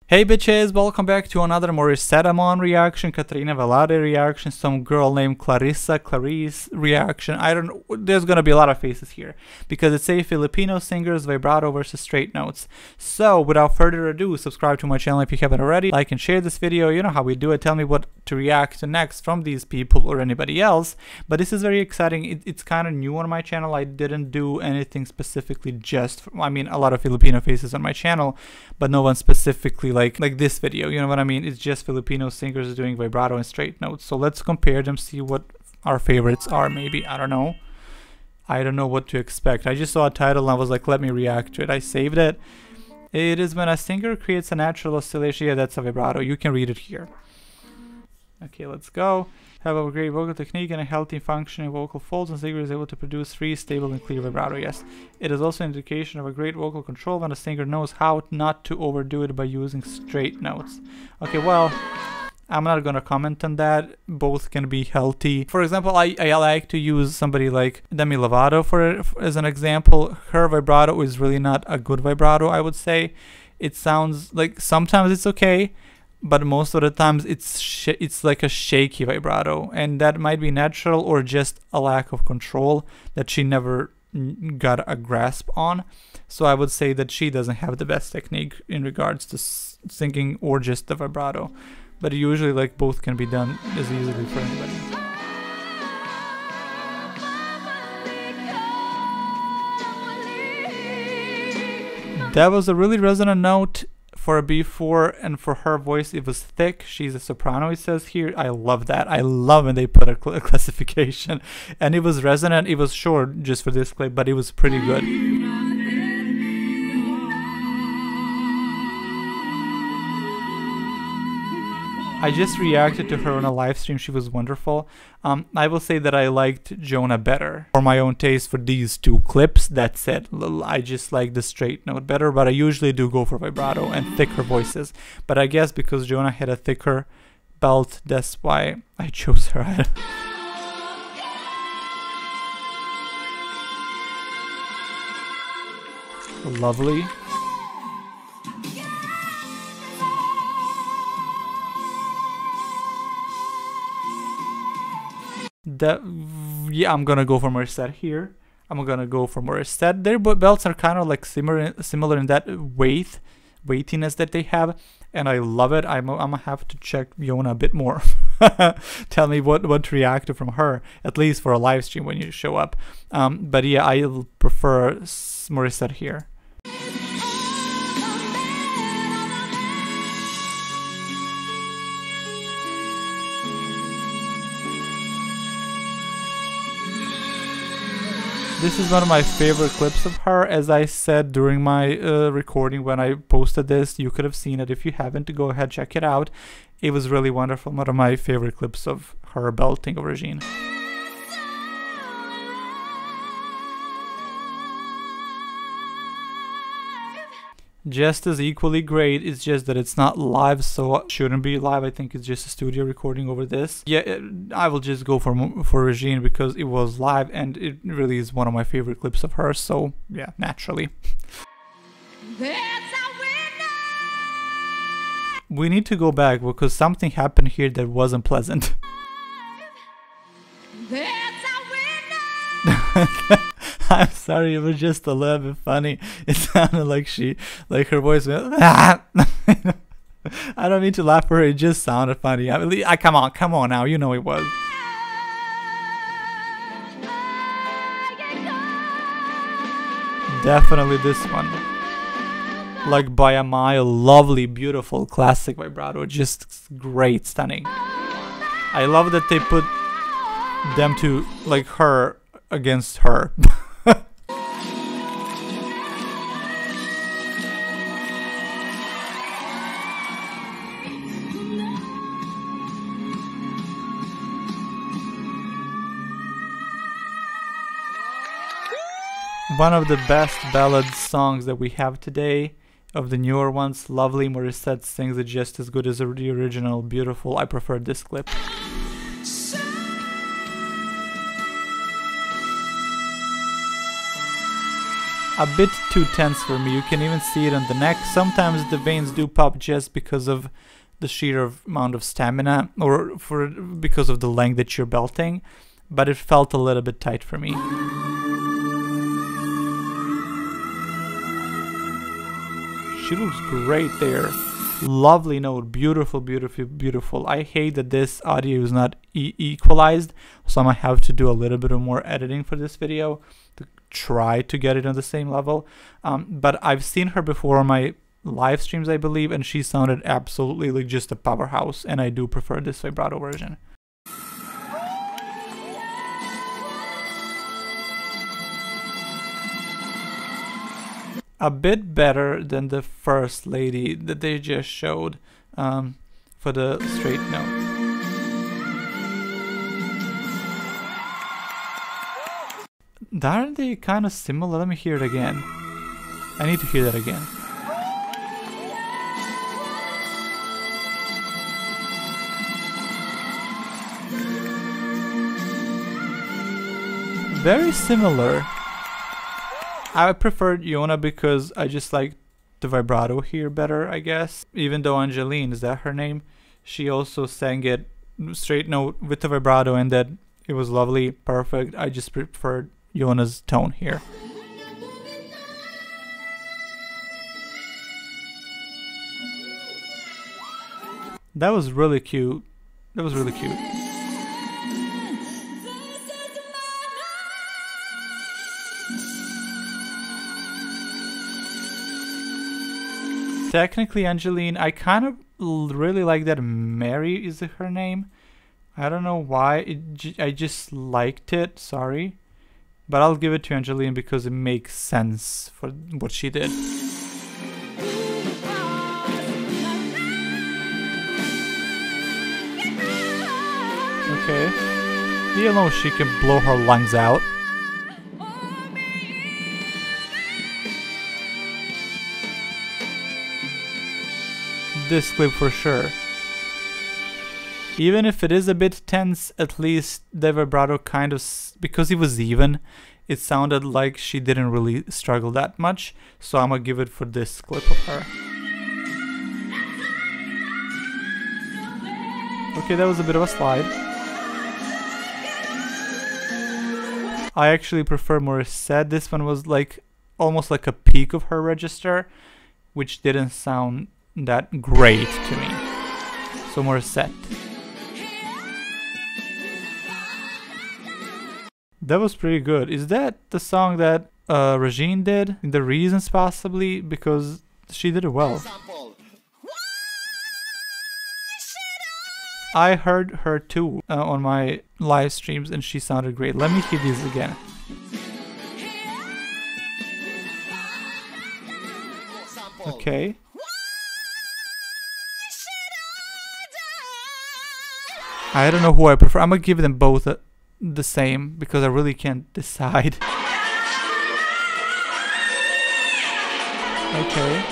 Hey bitches, welcome back to another Morissette Amon reaction, Katrina Velarde reaction, some girl named Klarisse reaction. I don't know, there's gonna be a lot of faces here because it's a Filipino singers vibrato versus straight notes. So without further ado, subscribe to my channel if you haven't already, like and share this video, you know how we do it, tell me what to react to next from these people or anybody else. But this is very exciting, it's kind of new on my channel. I didn't do anything specifically just for, I mean a lot of Filipino faces on my channel, but no one specifically like this video, you know what I mean? It's just Filipino singers doing vibrato and straight notes. So let's compare them, see what our favorites are. Maybe, I don't know what to expect. I just saw a title and I was like, let me react to it. I saved it. It is when a singer creates a natural oscillation. Yeah, that's a vibrato. You can read it here. Okay, let's go. Have a great vocal technique and a healthy functioning vocal folds, and singer is able to produce free, stable, and clear vibrato. Yes, it is also an indication of a great vocal control when a singer knows how not to overdo it by using straight notes. Okay, well, I'm not gonna comment on that. Both can be healthy. For example, I like to use somebody like Demi Lovato as an example. Her vibrato is really not a good vibrato, I would say. It sounds like sometimes it's okay, but most of the times it's like a shaky vibrato, and that might be natural or just a lack of control that she never got a grasp on. So I would say that she doesn't have the best technique in regards to singing or just the vibrato, but usually like both can be done as easily for anybody. That was a really resonant note for a B4, and for her voice it was thick. She's a soprano, it says here. I love that. I love when they put a classification, and it was resonant. It was short just for this clip, but it was pretty good. I just reacted to her on a live stream. She was wonderful. I will say that I liked Jona better for my own taste for these two clips. That's it. I just like the straight note better, but I usually do go for vibrato and thicker voices. But I guess because Jona had a thicker belt, that's why I chose her. Lovely. Yeah, I'm gonna go for Morissette here. I'm gonna go for Morissette. Their belts are kind of like similar in that weightiness that they have, and I love it. I'm gonna have to check Jona a bit more. Tell me what to react to from her, at least for a live stream when you show up. But yeah, I prefer Morissette here. This is one of my favorite clips of her. As I said during my recording when I posted this, you could have seen it. If you haven't, go ahead, check it out. It was really wonderful. One of my favorite clips of her belting of Regine. Just as equally great, it's just that it's not live, so it shouldn't be live. I think it's just a studio recording over this. Yeah, I will just go for Regine because it was live and it really is one of my favorite clips of her, so yeah, naturally. We need to go back because something happened here that wasn't pleasant. I'm sorry, it was just a little bit funny. It sounded like her voice went, I don't mean to laugh for her, it just sounded funny. I mean, come on now, you know it was. Definitely this one. Like by a mile, lovely, beautiful, classic vibrato, just great, stunning. I love that they put them to, like, her against her. One of the best ballad songs that we have today, of the newer ones. Lovely. Morissette sings it just as good as the original. Beautiful. I prefer this clip. a bit too tense for me. You can even see it on the neck. Sometimes the veins do pop just because of the sheer amount of stamina, or because of the length that you're belting, but it felt a little bit tight for me. She looks great there. Lovely note, beautiful, beautiful, beautiful. I hate that this audio is not equalized, so I might have to do a little bit of more editing for this video to try to get it on the same level. But I've seen her before on my live streams, I believe, and she sounded absolutely like just a powerhouse, and I do prefer this vibrato version. A bit better than the first lady that they just showed for the straight note. Aren't they kind of similar? Let me hear it again. I need to hear that again. Very similar. I preferred Jona because I just like the vibrato here better, I guess. Even though Angeline, is that her name? She also sang it straight note with the vibrato, and that it was lovely, perfect. I just preferred Jona's tone here. That was really cute. That was really cute. Technically, Angeline, I kind of really like that Mary is her name. I don't know why, I just liked it, sorry. But I'll give it to Angeline because it makes sense for what she did. Okay. You know she can blow her lungs out. This clip for sure. Even if it is a bit tense, at least the vibrato kind of, because it was even, it sounded like she didn't really struggle that much. So I'm gonna give it for this clip of her. Okay, that was a bit of a slide. I actually prefer Morissette. This one was like almost like a peak of her register, which didn't sound that great to me. So Morissette. That was pretty good. Is that the song that Regine did? The Reasons possibly? Because she did it well. I heard her too on my live streams and she sounded great. Let me hear these again. Okay. I don't know who I prefer. I'm gonna give them both the same because I really can't decide. Okay.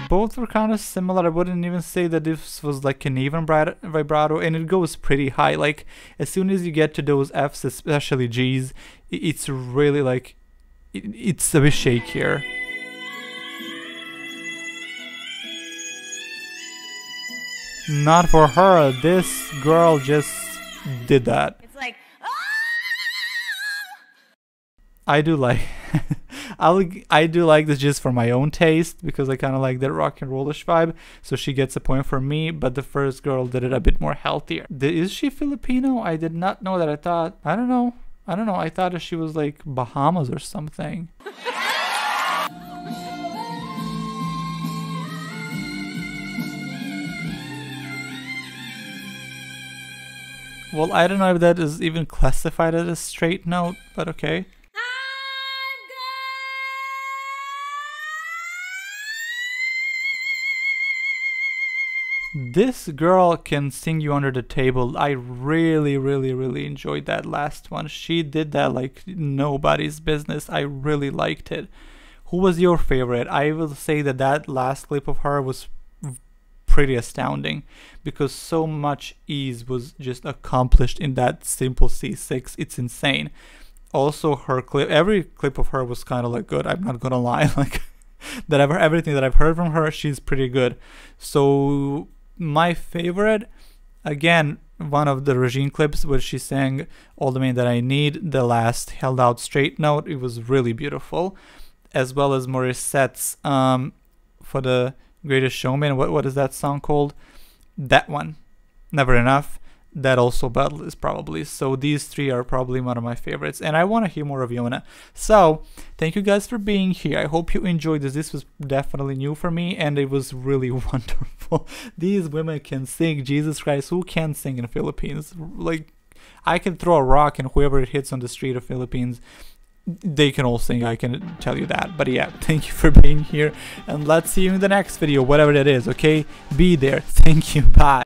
Both were kind of similar. I wouldn't even say that this was like an even vibrato, and it goes pretty high. Like as soon as you get to those Fs, especially Gs, it's really like it's a bit shakier. Not for her. This girl just did that. It's like, ah! I do like I do like this just for my own taste because I kind of like that rock and rollish vibe. So she gets a point for me, but the first girl did it a bit more healthier. Is she Filipino? I did not know that. I thought, I don't know. I thought that she was like Bahamas or something. Well, I don't know if that is even classified as a straight note, but okay. This girl can sing you under the table. I really, really, really enjoyed that last one. She did that like nobody's business. I really liked it. Who was your favorite? I will say that that last clip of her was pretty astounding, because so much ease was just accomplished in that simple C6. It's insane. Also, her clip, every clip of her was kind of like good. I'm not gonna lie, like everything that I've heard from her, she's pretty good. So my favorite, again, one of the Regine clips where she sang All the Man That I Need, the last held out straight note. It was really beautiful, as well as Morissette's for the Greatest Showman. What is that song called? That one, Never Enough. That also battle is probably. So these three are probably one of my favorites, and I want to hear more of Jona. So thank you guys for being here. I hope you enjoyed this. This was definitely new for me, and it was really wonderful. These women can sing. Jesus Christ, who can sing in the Philippines? Like, I can throw a rock and whoever it hits on the street of Philippines, they can all sing, I can tell you that. But yeah, thank you for being here, and let's see you in the next video, whatever that is, okay? Be there. Thank you. Bye.